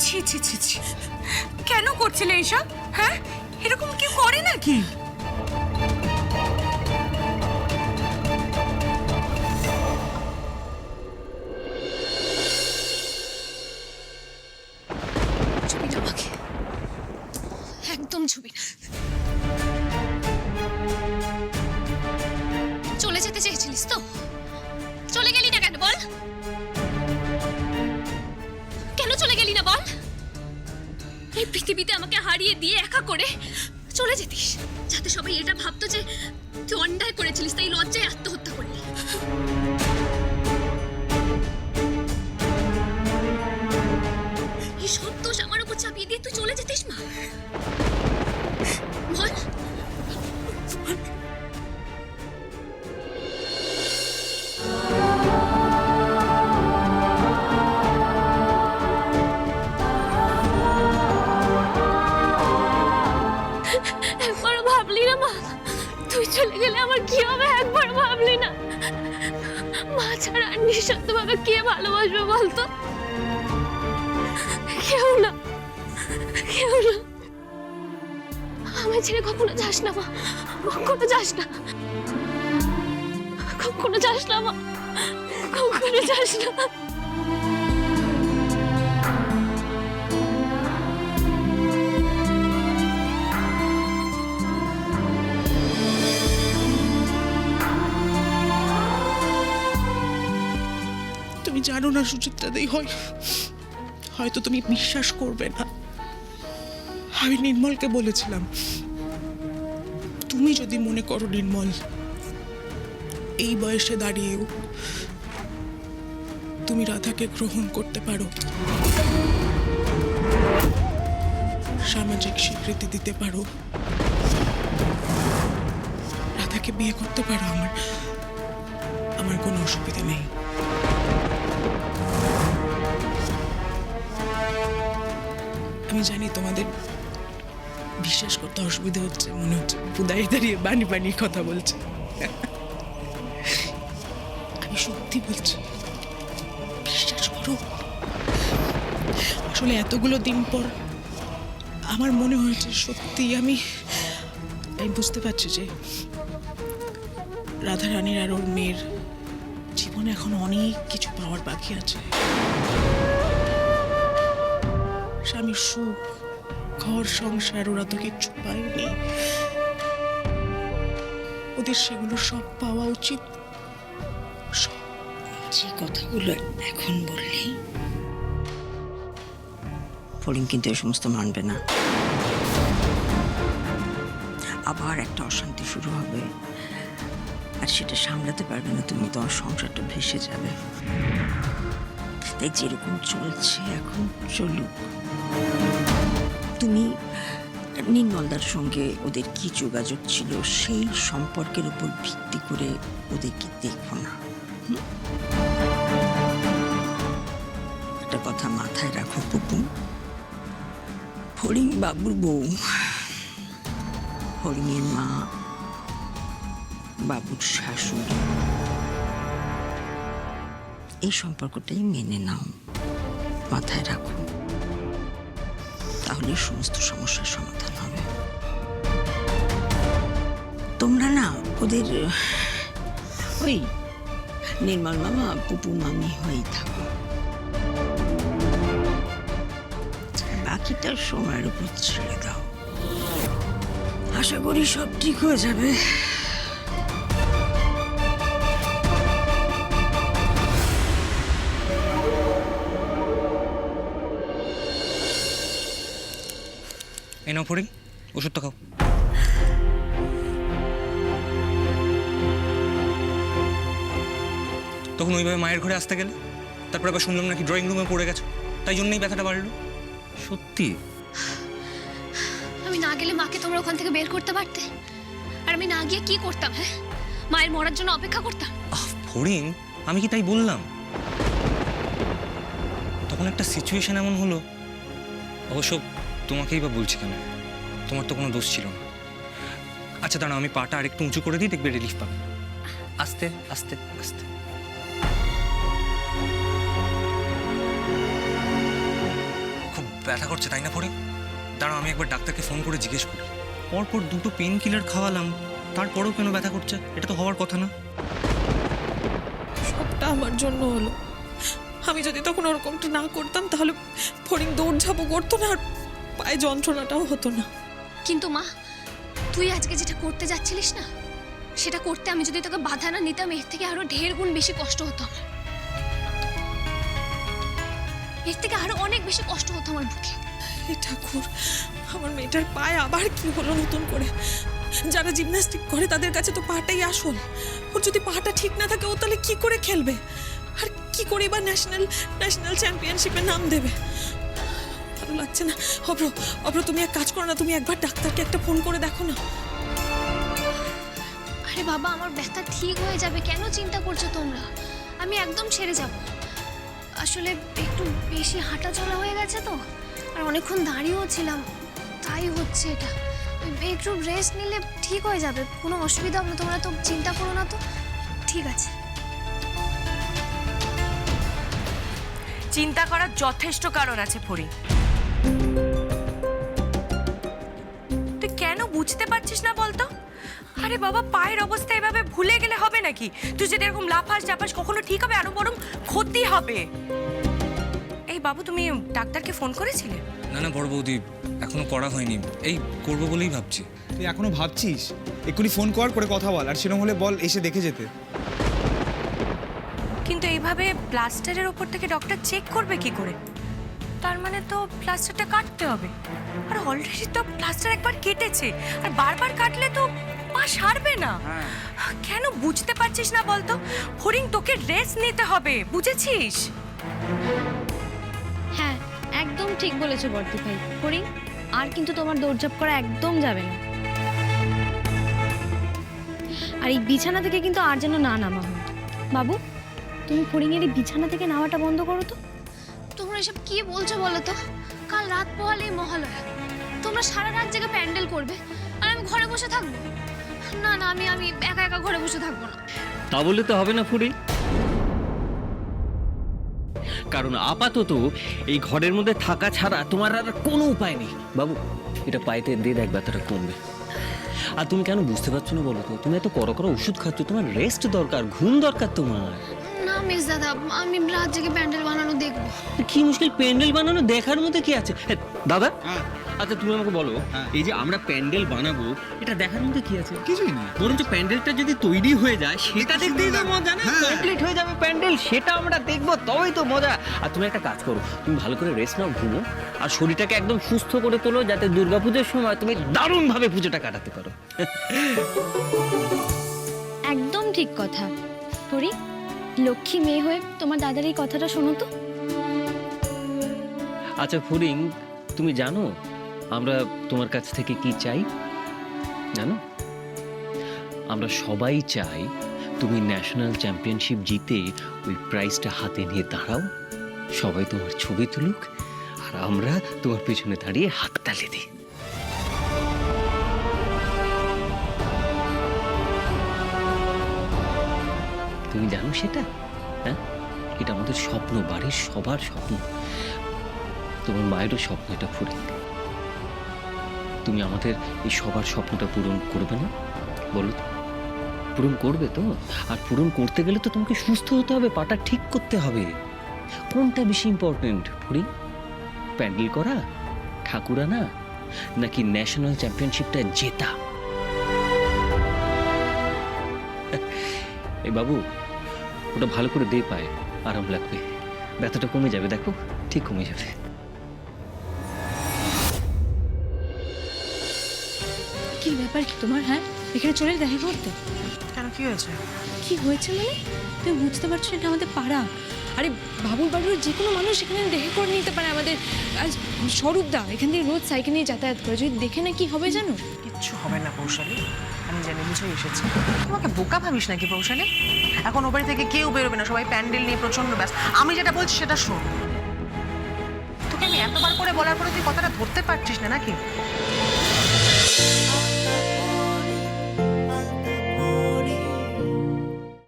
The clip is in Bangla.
ছি ছি ছি ছি, কেন করছিলে এইসব? হ্যাঁ, এরকম কেউ করে নাকি? ছবি না আমাকে, একদম ছবি না। চলে যেতে চেয়েছিলিস তো? চলে গেলি না কেন বল? কেন চলে গেলি না বল? এই পৃথিবীতে আমাকে হারিয়ে দিয়ে একা করে চলে যেতিস, যাতে সবাই এটা ভাবতো যে তুই অন্যায় করেছিলিস, তাই লজ্জায় আত্মহত্যা করলি। এই সব দোষ আমার উপর চাপিয়ে দিয়ে তুই চলে যেতিস মা? বল। একবারও ভাবলি না মা, তুই চলে গেলে আমার কি হবে? একবার ভাবলি না মা ছাড়া আর নিঃস্বার্থভাবে কে ভালোবাসবে বলতো? কেউ না, কেউ না। আমি ছেড়ে কখনো যাস না মা, কখনো যাস না, কখনো যাস না মা, কখনো যাস না। তুমি জানো না সুচিত্রা দেই, হয়তো তুমি বিশ্বাস করবে না, আমি নির্মলকে বলেছিলাম, তুমি যদি মনে করো নির্মল এই বয়সে দাঁড়িয়েও তুমি রাধাকে গ্রহণ করতে পারো, সামাজিক স্বীকৃতি দিতে পারো, রাধাকে বিয়ে করতে পারো, আমার কোনো অসুবিধা নেই। আমি জানি তোমাদের বিশ্বাস করতে অসুবিধা হচ্ছে, মনে হচ্ছে বুদাই দাঁড়িয়ে বানিয়ে কথা বলছে। আমি সত্যি বলছি, বিশ্বাস করো। আসলে এতগুলো দিন পর আমার মনে হয়েছে সত্যি আমি বুঝতে পারছি যে রাধা রানীর আর ওর মেয়ের জীবনে এখন অনেক কিছু পাওয়ার বাকি আছে। স্বামীর সুখ, ঘর সংসার, ওরা তো কিচ্ছু পায়নি, ওদের সেগুলো সব পাওয়া উচিত। যে কথাগুলো এখন বললি ফড়িং কিন্তু এই সমস্ত মানবে না, আবার একটা অশান্তি শুরু হবে, আর সেটা সামলাতে পারবে না তুমি, তোমার সংসারটা ভেসে যাবে। তাই যেরকম চলছে এখন চলুক। তুমি নির্মলদার সঙ্গে ওদের কি যোগাযোগ ছিল সেই সম্পর্কের উপর ভিত্তি করে ওদেরকে দেখো না। একটা কথা মাথায় রাখো পুপু, ফড়িং বাবুর বউ, ফড়িংয়ের মা, বাবুর শাশুড়ি, এই সম্পর্কটাই মেনে নাও, মাথায় রাখো, তাহলে সমস্ত সমস্যার সমাধান হবে। তোমরা না ওদের ওই নির্মল মামা পুপু মামি হয়েই থাকো, বাকিটা সময়ের উপর ছেড়ে দাও, আশা করি সব ঠিক হয়ে যাবে। এই নাও ফড়িং, ওষুধটা খাও। তখন ওইভাবে মায়ের ঘরে আসতে গেলে, তারপর আবার শুনলাম নাকি ড্রয়িং রুমে পড়ে গেছো, তাই জন্যই ব্যথাটা বাড়লো। সত্যি আমি না গেলে মাকে তোমরা ওখান থেকে বের করতে পারতে, আর আমি না গিয়ে কি করতাম? হ্যাঁ, মায়ের মরার জন্য অপেক্ষা করতাম? ফড়িং, আমি কি তাই বললাম? তখন একটা সিচুয়েশন এমন হলো, অবশ্য তোমাকেই বা বলছি কেন, তোমার তো কোনো দোষ ছিল না। আচ্ছা দাঁড়াও, আমি পাটা আরেকটু উঁচু করে দিই, দেখবে রিলিফ পাবে। আস্তে আস্তে আস্তে। খুব ব্যথা করছে তাই না পরি? দাঁড়াও আমি একবার ডাক্তারকে ফোন করে জিজ্ঞেস করি। পরপর 2টো পেন কিলার খাওয়ালাম, তারপরেও কেন ব্যথা করছে? এটা তো হওয়ার কথা না। সবটা আমার জন্য হলো। আমি যদি তখন ওরকমটা না করতাম তাহলে ফড়িং দৌড়ঝাঁপও করতো না, আর পায়ে যন্ত্রণাটাও হতো না। কিন্তু মা, তুই আজকে যেটা করতে যাচ্ছিলিস না, সেটা করতে আমি যদি তোকে বাধা না নিতাম, এর থেকে আরো 1.5 গুণ বেশি কষ্ট হতো আমার। এর থেকে আরো অনেক বেশি কষ্ট হতো আমার বুকে। হে ঠাকুর, আমার মেয়েটার পায়ে আবার কি হলো নতুন করে? যারা জিমন্যাস্টিক করে তাদের কাছে তো পাটাই আসল। ওর যদি পাটা ঠিক না থাকে ও তাহলে কি করে খেলবে, আর কি করে বা ন্যাশনাল চ্যাম্পিয়নশিপে নাম দেবে? ভালো লাগছে না। অব্র তুমি এক কাজ করো না, তুমি একবার ডাক্তারকে একটা ফোন করে দেখো না। আরে বাবা, আমার ব্যথা ঠিক হয়ে যাবে, কেন চিন্তা করছো তোমরা? আমি একদম সেরে যাব। আসলে একটু বেশি হাঁটা চলা হয়ে গেছে তো, আর অনেকক্ষণ দাঁড়িয়েও ছিলাম, তাই হচ্ছে এটা। একটু রেস্ট নিলে ঠিক হয়ে যাবে, কোনো অসুবিধা হবে না, তোমরা তো চিন্তা করো না তো। ঠিক আছে। চিন্তা করার যথেষ্ট কারণ আছে পরি। তুই কেন বুঝতে পারছিস না বলতো? আরে বাবা, পায়ের অবস্থা এভাবে ভুলে গেলে হবে নাকি? তুই যদি এরকম লাফাস জাফাস কখনো ঠিক হবে? আরো বরং ক্ষতি হবে। এই বাবু, তুমি ডাক্তারকে ফোন করেছিলে? না না বড় বৌদি, এখনো করা হয়নি, এই করবো বলেই ভাবছি। তুই এখনো ভাবছিস? এক্ষুনি ফোন করে কথা বল, আর সেরকম হলে বল এসে দেখে যেতে। কিন্তু এইভাবে প্লাস্টারের ওপর থেকে ডক্টর চেক করবে কি করে? তার মানে তো প্লাস্টারটা কাটতে হবে, আর অলরেডি তো প্লাস্টার একবার কেটেছে, আর বারবার কাটলে তো পা সারবে না। কেন বুঝতে পারছিস না বলতো? ফড়িং, তোকে রেস্ট নিতে হবে, বুঝেছিস? হ্যাঁ, একদম ঠিক বলেছো বর্তি ভাই। ফড়িং, আর কিন্তু তোমার দৌড়ঝাঁপ করা একদম যাবে না, আর এই বিছানা থেকে কিন্তু আর যেন না নামা হয়। বাবু, তুমি ফড়িংয়ের এই বিছানা থেকে নামাটা বন্ধ করো তো। তোমরা এসব কি বলছো বলো তো? কাল রাত পোহালেই মহালয়া, তোমরা সারা রাত জেগে প্যান্ডেল করবে, আর আমি ঘরে বসে থাকবো? না না, আমি একা একা ঘরে বসে থাকবো না। তা বললে তো হবে না ফুরি, কারণ আপাতত এই ঘরের মধ্যে থাকা ছাড়া তোমার আর কোনো উপায় নেই। বাবু, এটা পাইতে দিয়ে দেখ, ব্যথাটা কমবে। আর তুমি কেন বুঝতে পারছো না বলো তো? তুমি এত করো ওষুধ খাচ্ছ, তোমার রেস্ট দরকার, ঘুম দরকার তোমার। না মিস দাদা, আমি রাত জেগে প্যান্ডেল বানানো দেখবো। কি মুশকিল প্যান্ডেল বানানো? দেখার মধ্যে কি আছে দাদা? আচ্ছা তুমি আমাকে বলো, এই যে আমরা প্যান্ডেল বানাবো, এটা দেখার মধ্যে কি আছে? কিছুই না, বরঞ্চ প্যান্ডেলটা যদি তৈরি হয়ে যায় সেটা দেখতেই তো মজা, না? কমপ্লিট হয়ে যাবে প্যান্ডেল, সেটা আমরা দেখবো, তবেই তো মজা। আর তুমি একটা কাজ করো, তুমি ভালো করে রেস্ট নাও, ঘুমো, আর শরীরটাকে একদম সুস্থ করে তোলো, যাতে দুর্গাপুজোর সময় তুমি দারুণভাবে পুজোটা কাটাতে পারো। একদম ঠিক কথা। পরি, লক্ষ্মী মেয়ে হয়ে তোমার দাদার এই কথাটা শোনো তো। আচ্ছা ফুরিং, তুমি জানো আমরা তোমার কাছ থেকে কি চাই? জানো, আমরা সবাই চাই তুমি ন্যাশনাল চ্যাম্পিয়নশিপ জিতে ওই প্রাইজটা হাতে নিয়ে দাঁড়াও, সবাই তোমার ছবি তুলুক, আর আমরা তোমার পিছনে দাঁড়িয়ে হাততালি দিই। তুমি জানো সেটা? হ্যাঁ, এটা আমাদের স্বপ্ন, বাড়ির সবার স্বপ্ন, তোমার মায়েরও স্বপ্ন এটা ফুরিং। তুমি আমাদের এই সবার স্বপ্নটা পূরণ করবে না বলো তো? পূরণ করবে তো? আর পূরণ করতে গেলে তো তোমাকে সুস্থ হতে হবে, পাটা ঠিক করতে হবে। কোনটা বেশি ইম্পর্টেন্ট ফুরিং? প্যান্ডেল করা, ঠাকুর আনা, নাকি ন্যাশনাল চ্যাম্পিয়নশিপটা জেতা? এই বাবু, ওটা ভালো করে দে পায়, আরাম লাগবে, ব্যথাটা কমে যাবে, দেখো ঠিক কমে যাবে। কি ব্যাপার কি তোমার? হ্যাঁ, এখানে চলে দেখা করতে? কেন, কি হয়েছে? কি হয়েছে মানে? তুমি বুঝতে পারছো, এটা আমাদের পাড়া। আরে বাবুর বাড়ির যে কোনো মানুষ এখানে দেখে করে নিতে পারে। আমাদের স্বরূপদা এখান থেকে রোজ সাইকেল নিয়ে যাতায়াত করে, যদি দেখে না কি হবে জানো? কিচ্ছু হবে না পৌশালী, আমি জানি বুঝেই এসেছি। তোমাকে বোকা ভাবিস নাকি পৌশালী? এখন ও বাড়ি থেকে কেউ বেরোবে না, সবাই প্যান্ডেল নিয়ে প্রচন্ড ব্যস্ত। আমি যেটা বলছি সেটা শোন। তোকে আমি এতবার করে বলার পরে তুই কথাটা ধরতে পারছিস না নাকি?